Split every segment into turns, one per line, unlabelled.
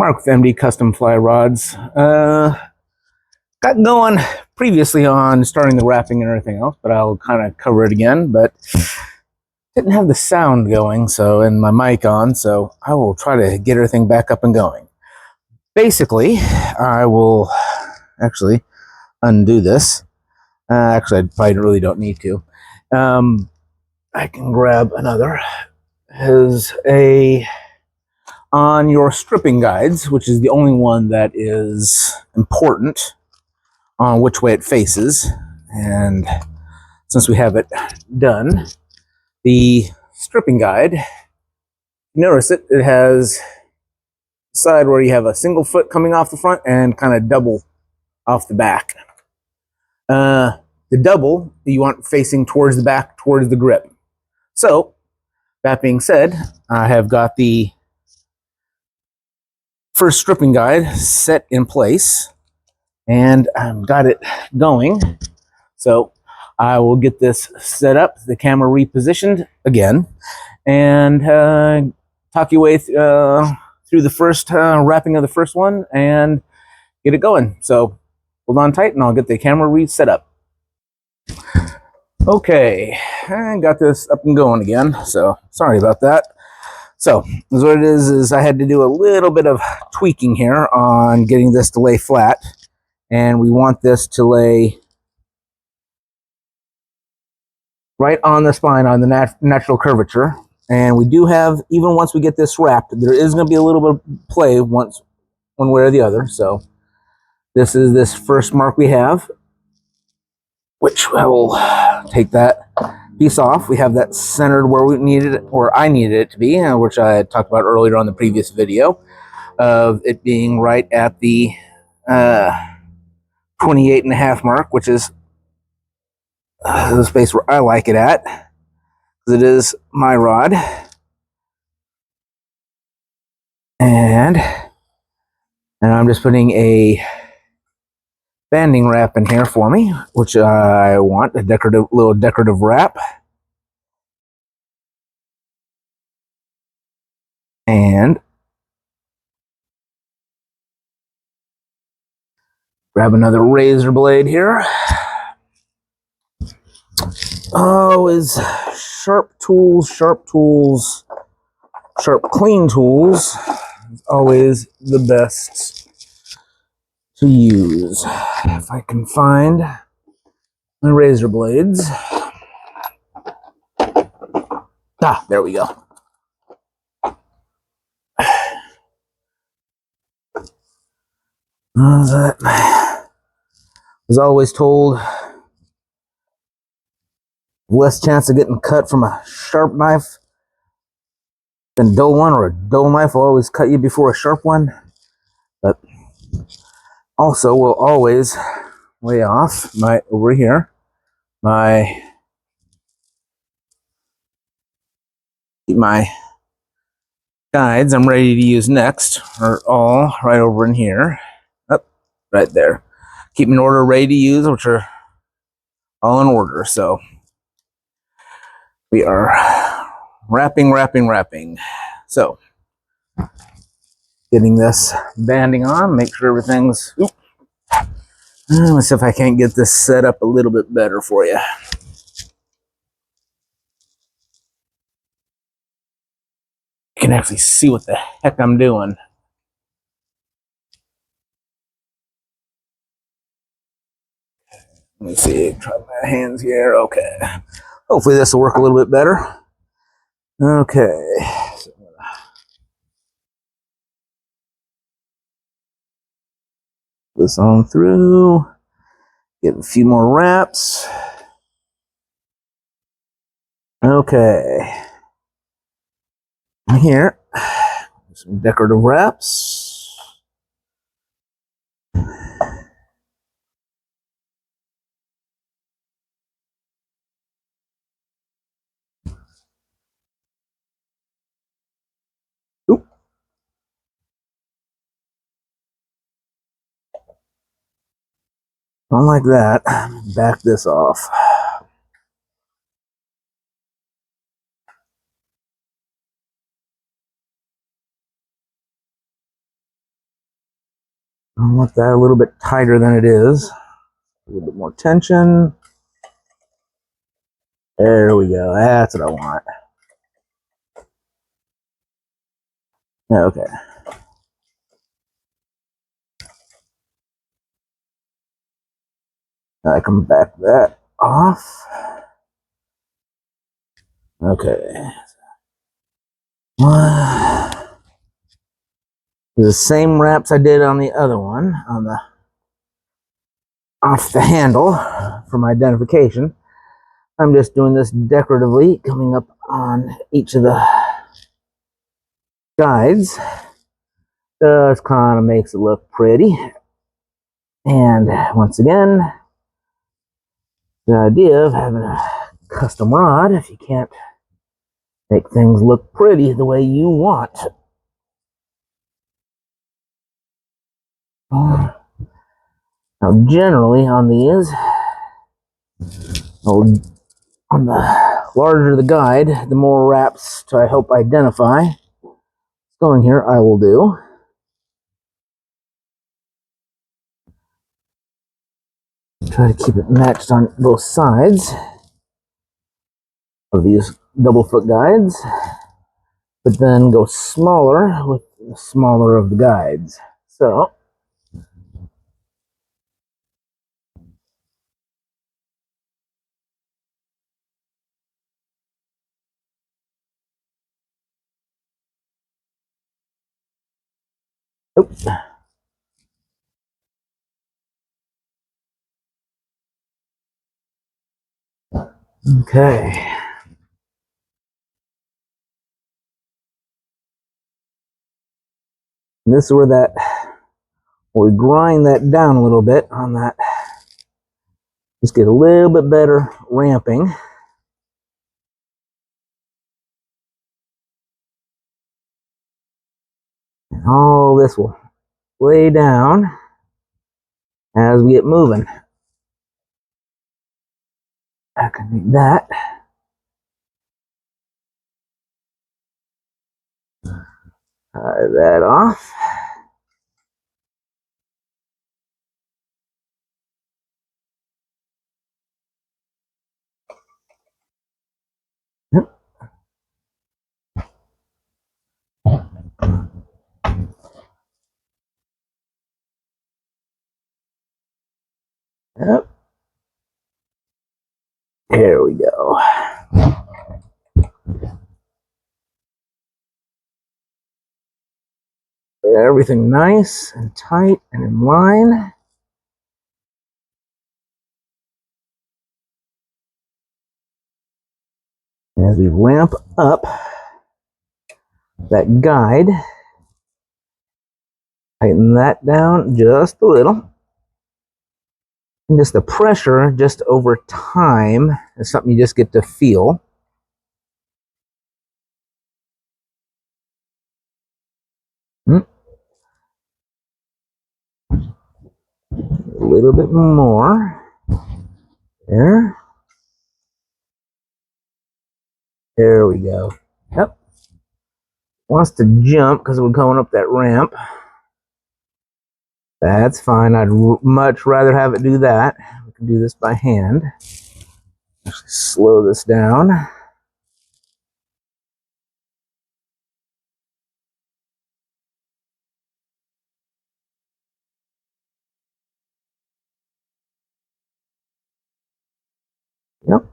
Mark with MD Custom Fly Rods. Got going previously on starting the wrapping and everything else, but I'll kind of cover it again. But didn't have the sound going, and my mic on, so I will try to get everything back up and going. Basically, I will actually undo this. Actually, I probably really don't need to. I can grab another. Is a on your stripping guides, which is the only one that is important on which way it faces. And since we have it done, the stripping guide, notice it has a side where you have a single foot coming off the front and kind of double off the back. The double you want facing towards the back, towards the grip. So that being said, I have got the first stripping guide set in place and I've got it going. So I will get this set up, the camera repositioned again, and talk your way through the first wrapping of the first one and get it going. So hold on tight and I'll get the camera reset up. Okay, I got this up and going again, so sorry about that. So what it is I had to do a little bit of tweaking here on getting this to lay flat, and we want this to lay right on the spine, on the natural curvature. And we do have, even once we get this wrapped, there is going to be a little bit of play one way or the other. So this is this first mark we have, which I will take that piece off. We have that centered where we needed it, or I needed it to be, which I had talked about earlier on the previous video, of it being right at the 28.5 mark, which is the space where I like it at, because it is my rod. And I'm just putting a banding wrap in here for me, which I want, a little decorative wrap. And grab another razor blade here. Always sharp tools, sharp clean tools is always the best to use. If I can find my razor blades. There we go. I was always told less chance of getting cut from a sharp knife than a dull one, or a dull knife will always cut you before a sharp one. But also will always lay off over here my guides I'm ready to use next are all right over in here. Right there. Keep them in order, ready to use, which are all in order. So we are wrapping. So getting this banding on, make sure everything's... Let's see if I can't get this set up a little bit better for you. You can actually see what the heck I'm doing. Let me see, try my hands here. Okay. Hopefully this will work a little bit better. Okay. So this on through. Get a few more wraps. Okay. Here, some decorative wraps. Oop. Don't like that. Back this off. I want that a little bit tighter than it is. A little bit more tension. There we go. That's what I want. Okay. I can back that off. Okay. The same wraps I did on the other one, on the off the handle for my identification. I'm just doing this decoratively, coming up on each of the guides. Just kind of makes it look pretty. And once again, the idea of having a custom rod, if you can't make things look pretty the way you want. Now, generally on these, on the larger the guide, the more wraps to I hope identify going here I will do. Try to keep it matched on both sides of these double foot guides, but then go smaller with the smaller of the guides. So, oops. Okay. And this is where that, we grind that down a little bit on that. Just get a little bit better ramping. And all this will lay down as we get moving. I can make that. Tie that off. Yep. Yep. There we go. Everything nice and tight and in line. As we ramp up that guide, tighten that down just a little. And just the pressure, just over time, is something you just get to feel. A little bit more. There. There we go. Yep. Wants to jump because we're going up that ramp. That's fine. I'd much rather have it do that. We can do this by hand. Actually slow this down. Yep.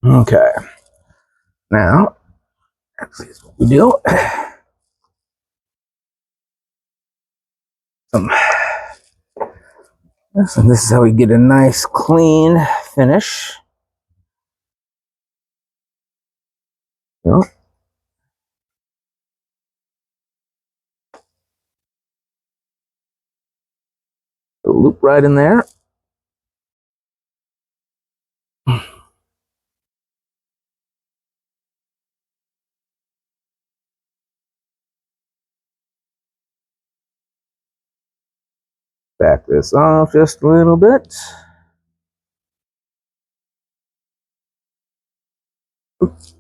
Okay. Now, actually, is what we do. Some And this is how we get a nice clean finish. Yep. A loop right in there. Back this off just a little bit. Oops.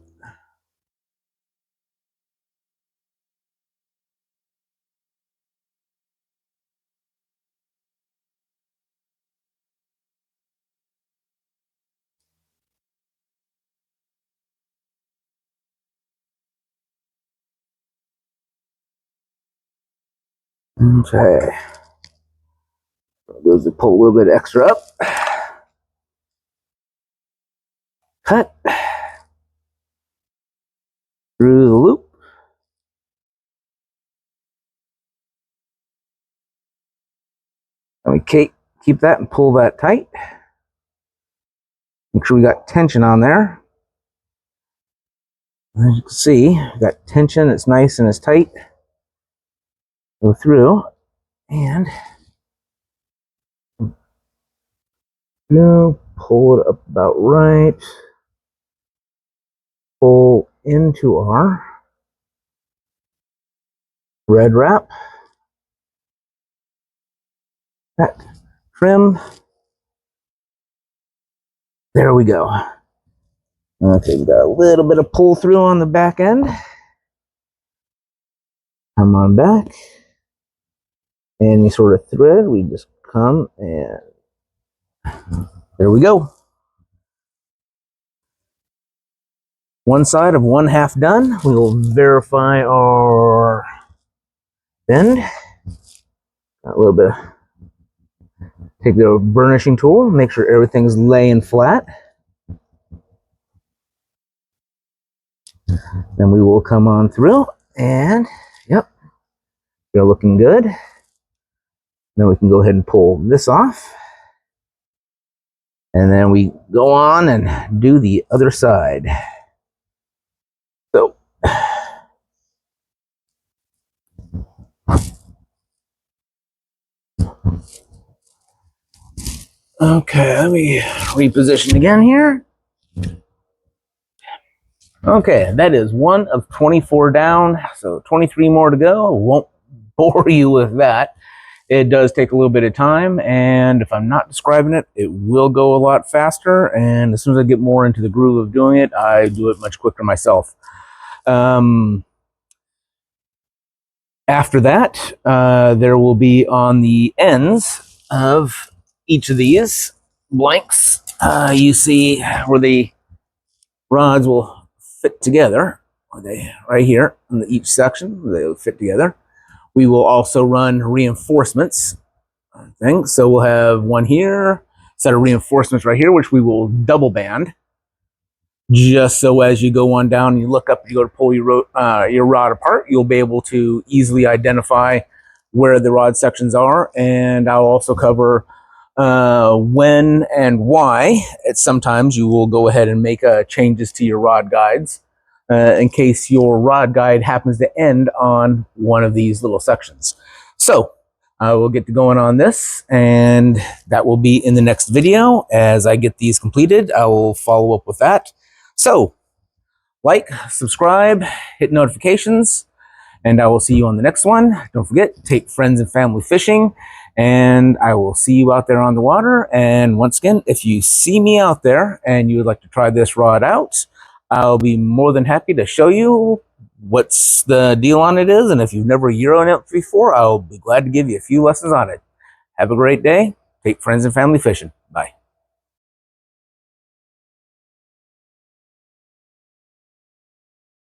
Okay. Goes to pull a little bit extra up. Cut through the loop. And we keep that and pull that tight. Make sure we got tension on there. As you can see, we got tension. It's nice and it's tight. Go through and pull it up about right. Pull into our red wrap. That trim. There we go. Okay, we got a little bit of pull through on the back end. Come on back. Any sort of thread, we just come and there we go. One side of one half done. We will verify our bend. Got a little bit. Take the burnishing tool, make sure everything's laying flat. Then we will come on through and yep, they're looking good. Then we can go ahead and pull this off. And then we go on and do the other side. So, okay, let me reposition again here. Okay, that is one of 24 down, so 23 more to go. Won't bore you with that. It does take a little bit of time, and if I'm not describing it, it will go a lot faster, and as soon as I get more into the groove of doing it, I do it much quicker myself. After that, there will be on the ends of each of these blanks, you see where the rods will fit together, or they right here in each section, they will fit together. We will also run reinforcements things. So we'll have one here, set of reinforcements right here, which we will double band. Just so as you go on down and you look up, you go to pull your rod apart, you'll be able to easily identify where the rod sections are. And I'll also cover when and why. Sometimes you will go ahead and make changes to your rod guides in case your rod guide happens to end on one of these little sections. So I will get to going on this, and that will be in the next video. As I get these completed, I will follow up with that. So like, subscribe, hit notifications, and I will see you on the next one. Don't forget, take friends and family fishing, and I will see you out there on the water. And once again, if you see me out there and you would like to try this rod out, I'll be more than happy to show you what's the deal on it is. And if you've never Euroed it before, I'll be glad to give you a few lessons on it. Have a great day. Take friends and family fishing. Bye.